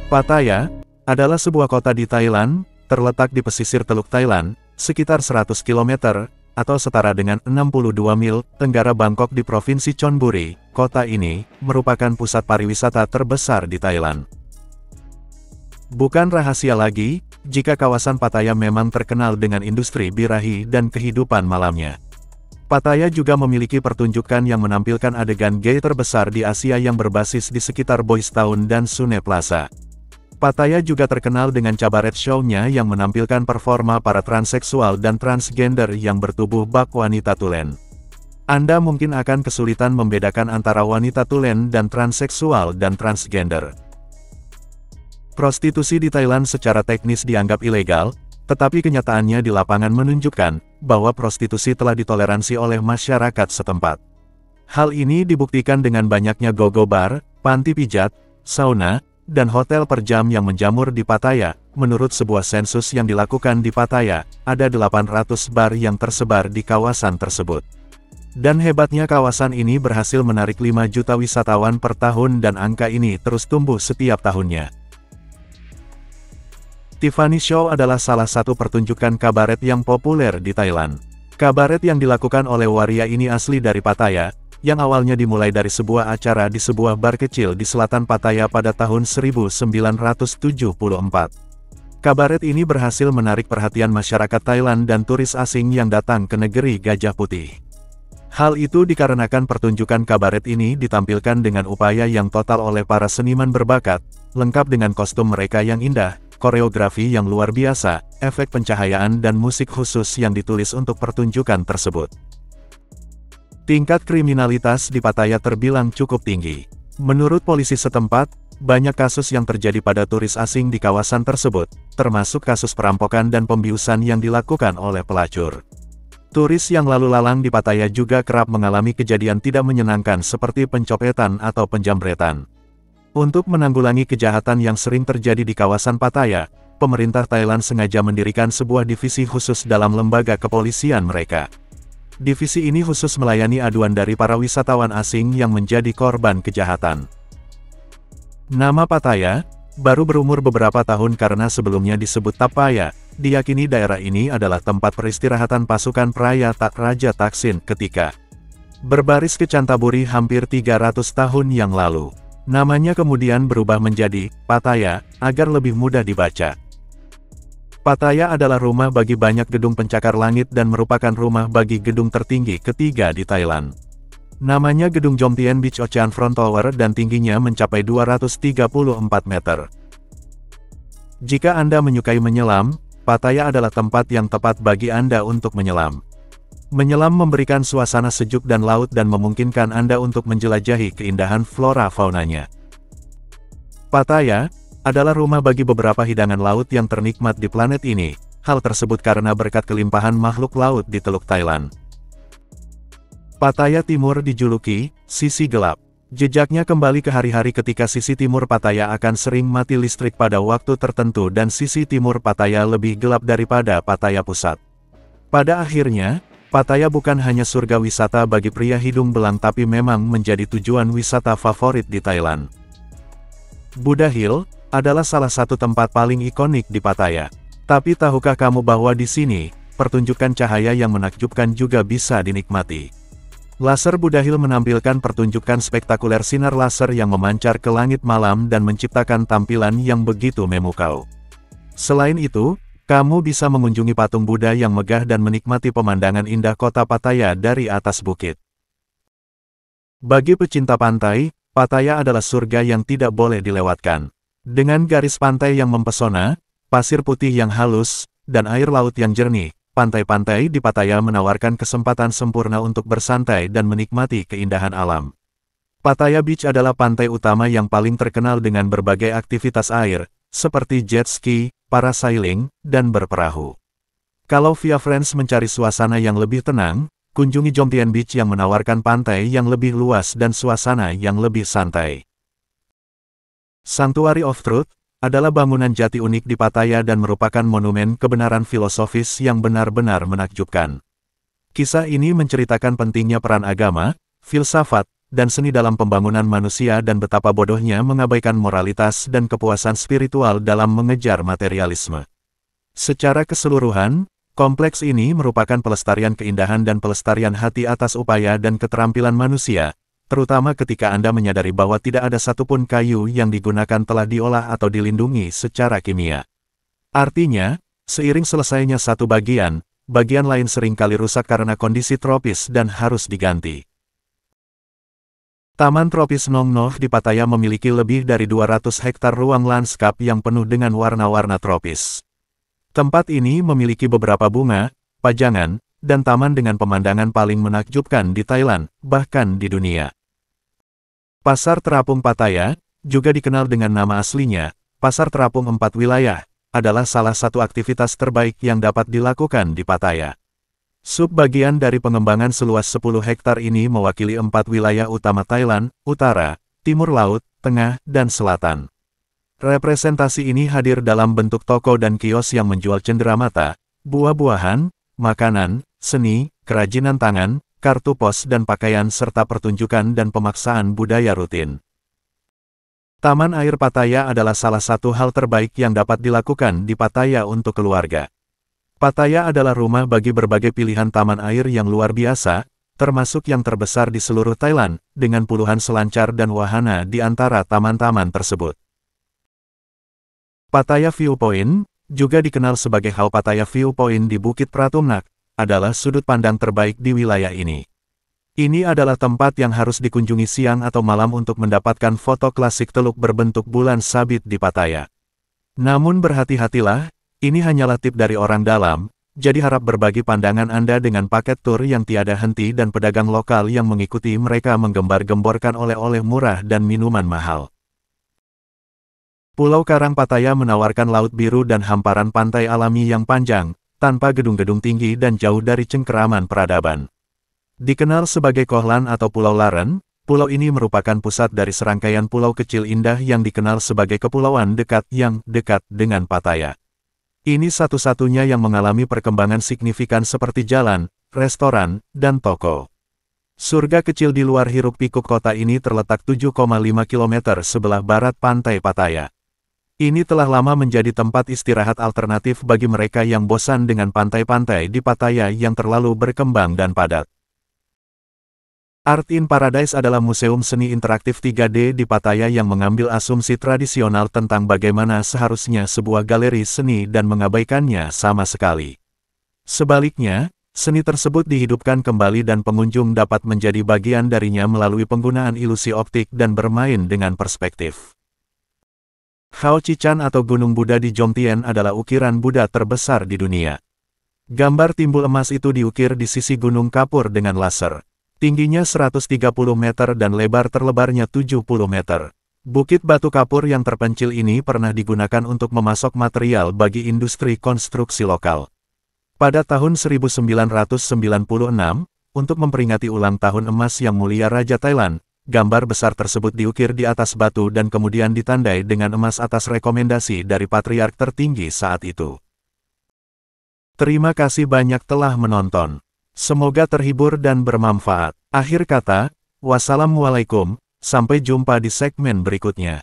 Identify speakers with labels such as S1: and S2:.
S1: Pattaya adalah sebuah kota di Thailand, terletak di pesisir Teluk Thailand, sekitar 100 km, atau setara dengan 62 mil, tenggara Bangkok di Provinsi Chonburi. Kota ini merupakan pusat pariwisata terbesar di Thailand. Bukan rahasia lagi, jika kawasan Pattaya memang terkenal dengan industri birahi dan kehidupan malamnya. Pattaya juga memiliki pertunjukan yang menampilkan adegan gay terbesar di Asia yang berbasis di sekitar Boys Town dan Sune Plaza. Pattaya juga terkenal dengan cabaret show-nya yang menampilkan performa para transseksual dan transgender yang bertubuh bak wanita tulen. Anda mungkin akan kesulitan membedakan antara wanita tulen dan transseksual dan transgender. Prostitusi di Thailand secara teknis dianggap ilegal, tetapi kenyataannya di lapangan menunjukkan bahwa prostitusi telah ditoleransi oleh masyarakat setempat. Hal ini dibuktikan dengan banyaknya go-go bar, panti pijat, sauna, dan hotel per jam yang menjamur di Pattaya. Menurut sebuah sensus yang dilakukan di Pattaya, ada 800 bar yang tersebar di kawasan tersebut. Dan hebatnya kawasan ini berhasil menarik 5 juta wisatawan per tahun dan angka ini terus tumbuh setiap tahunnya. Tiffany Show adalah salah satu pertunjukan kabaret yang populer di Thailand. Kabaret yang dilakukan oleh waria ini asli dari Pattaya, yang awalnya dimulai dari sebuah acara di sebuah bar kecil di selatan Pattaya pada tahun 1974. Kabaret ini berhasil menarik perhatian masyarakat Thailand dan turis asing yang datang ke negeri Gajah Putih. Hal itu dikarenakan pertunjukan kabaret ini ditampilkan dengan upaya yang total oleh para seniman berbakat, lengkap dengan kostum mereka yang indah, koreografi yang luar biasa, efek pencahayaan dan musik khusus yang ditulis untuk pertunjukan tersebut. Tingkat kriminalitas di Pattaya terbilang cukup tinggi. Menurut polisi setempat, banyak kasus yang terjadi pada turis asing di kawasan tersebut, termasuk kasus perampokan dan pembiusan yang dilakukan oleh pelacur. Turis yang lalu lalang di Pattaya juga kerap mengalami kejadian tidak menyenangkan seperti pencopetan atau penjambretan. Untuk menanggulangi kejahatan yang sering terjadi di kawasan Pattaya, pemerintah Thailand sengaja mendirikan sebuah divisi khusus dalam lembaga kepolisian mereka. Divisi ini khusus melayani aduan dari para wisatawan asing yang menjadi korban kejahatan. Nama Pattaya baru berumur beberapa tahun karena sebelumnya disebut Tapaya. Diyakini daerah ini adalah tempat peristirahatan pasukan peraya Raja Taksin ketika berbaris ke Chanthaburi hampir 300 tahun yang lalu. Namanya kemudian berubah menjadi Pattaya agar lebih mudah dibaca. Pattaya adalah rumah bagi banyak gedung pencakar langit dan merupakan rumah bagi gedung tertinggi ketiga di Thailand. Namanya Gedung Jomtien Beach Ocean Front Tower dan tingginya mencapai 234 meter. Jika Anda menyukai menyelam, Pattaya adalah tempat yang tepat bagi Anda untuk menyelam. Menyelam memberikan suasana sejuk dan laut dan memungkinkan Anda untuk menjelajahi keindahan flora-faunanya. Pattaya adalah rumah bagi beberapa hidangan laut yang ternikmat di planet ini. Hal tersebut karena berkat kelimpahan makhluk laut di Teluk Thailand. Pattaya Timur dijuluki sisi gelap. Jejaknya kembali ke hari-hari ketika sisi timur Pattaya akan sering mati listrik pada waktu tertentu dan sisi timur Pattaya lebih gelap daripada Pattaya Pusat. Pada akhirnya, Pattaya bukan hanya surga wisata bagi pria hidung belang tapi memang menjadi tujuan wisata favorit di Thailand. Buddha Hill adalah salah satu tempat paling ikonik di Pattaya. Tapi tahukah kamu bahwa di sini, pertunjukan cahaya yang menakjubkan juga bisa dinikmati. Laser Buddha Hill menampilkan pertunjukan spektakuler sinar laser yang memancar ke langit malam dan menciptakan tampilan yang begitu memukau. Selain itu, kamu bisa mengunjungi patung Buddha yang megah dan menikmati pemandangan indah kota Pattaya dari atas bukit. Bagi pecinta pantai, Pattaya adalah surga yang tidak boleh dilewatkan. Dengan garis pantai yang mempesona, pasir putih yang halus, dan air laut yang jernih, pantai-pantai di Pattaya menawarkan kesempatan sempurna untuk bersantai dan menikmati keindahan alam. Pattaya Beach adalah pantai utama yang paling terkenal dengan berbagai aktivitas air, seperti jet ski, parasailing, dan berperahu. Kalau via Friends mencari suasana yang lebih tenang, kunjungi Jomtien Beach yang menawarkan pantai yang lebih luas dan suasana yang lebih santai. Sanctuary of Truth adalah bangunan jati unik di Pattaya dan merupakan monumen kebenaran filosofis yang benar-benar menakjubkan. Kisah ini menceritakan pentingnya peran agama, filsafat, dan seni dalam pembangunan manusia dan betapa bodohnya mengabaikan moralitas dan kepuasan spiritual dalam mengejar materialisme. Secara keseluruhan, kompleks ini merupakan pelestarian keindahan dan pelestarian hati atas upaya dan keterampilan manusia, terutama ketika Anda menyadari bahwa tidak ada satupun kayu yang digunakan telah diolah atau dilindungi secara kimia. Artinya, seiring selesainya satu bagian lain seringkali rusak karena kondisi tropis dan harus diganti. Taman Tropis Nong Noh di Pattaya memiliki lebih dari 200 hektar ruang lanskap yang penuh dengan warna-warna tropis. Tempat ini memiliki beberapa bunga, pajangan, dan taman dengan pemandangan paling menakjubkan di Thailand, bahkan di dunia. Pasar Terapung Pattaya, juga dikenal dengan nama aslinya, Pasar Terapung 4 Wilayah, adalah salah satu aktivitas terbaik yang dapat dilakukan di Pattaya. Subbagian dari pengembangan seluas 10 hektar ini mewakili 4 wilayah utama Thailand, Utara, Timur Laut, Tengah, dan Selatan. Representasi ini hadir dalam bentuk toko dan kios yang menjual cenderamata, buah-buahan, makanan, seni, kerajinan tangan, kartu pos dan pakaian serta pertunjukan dan pemaksaan budaya rutin. Taman Air Pattaya adalah salah satu hal terbaik yang dapat dilakukan di Pattaya untuk keluarga. Pattaya adalah rumah bagi berbagai pilihan taman air yang luar biasa, termasuk yang terbesar di seluruh Thailand, dengan puluhan selancar dan wahana di antara taman-taman tersebut. Pattaya Viewpoint, juga dikenal sebagai Hau Pattaya Viewpoint di Bukit Pratumnak, adalah sudut pandang terbaik di wilayah ini. Ini adalah tempat yang harus dikunjungi siang atau malam untuk mendapatkan foto klasik teluk berbentuk bulan sabit di Pattaya. Namun berhati-hatilah, ini hanyalah tip dari orang dalam, jadi harap berbagi pandangan Anda dengan paket tur yang tiada henti dan pedagang lokal yang mengikuti mereka menggembar-gemborkan oleh-oleh murah dan minuman mahal. Pulau Karang Pattaya menawarkan laut biru dan hamparan pantai alami yang panjang, tanpa gedung-gedung tinggi dan jauh dari cengkeraman peradaban. Dikenal sebagai Khohlan atau Pulau Laren, pulau ini merupakan pusat dari serangkaian pulau kecil indah yang dikenal sebagai kepulauan dekat yang dekat dengan Pattaya. Ini satu-satunya yang mengalami perkembangan signifikan seperti jalan, restoran, dan toko. Surga kecil di luar hiruk-pikuk kota ini terletak 7,5 km sebelah barat pantai Pattaya. Ini telah lama menjadi tempat istirahat alternatif bagi mereka yang bosan dengan pantai-pantai di Pattaya yang terlalu berkembang dan padat. Art in Paradise adalah museum seni interaktif 3D di Pattaya yang mengambil asumsi tradisional tentang bagaimana seharusnya sebuah galeri seni dan mengabaikannya sama sekali. Sebaliknya, seni tersebut dihidupkan kembali dan pengunjung dapat menjadi bagian darinya melalui penggunaan ilusi optik dan bermain dengan perspektif. Khao Chi-chan atau Gunung Buddha di Jomtien adalah ukiran Buddha terbesar di dunia. Gambar timbul emas itu diukir di sisi Gunung Kapur dengan laser. Tingginya 130 meter dan lebar terlebarnya 70 meter. Bukit batu kapur yang terpencil ini pernah digunakan untuk memasok material bagi industri konstruksi lokal. Pada tahun 1996, untuk memperingati ulang tahun emas yang mulia Raja Thailand, gambar besar tersebut diukir di atas batu dan kemudian ditandai dengan emas atas rekomendasi dari patriark tertinggi saat itu. Terima kasih banyak telah menonton. Semoga terhibur dan bermanfaat. Akhir kata, wassalamualaikum, sampai jumpa di segmen berikutnya.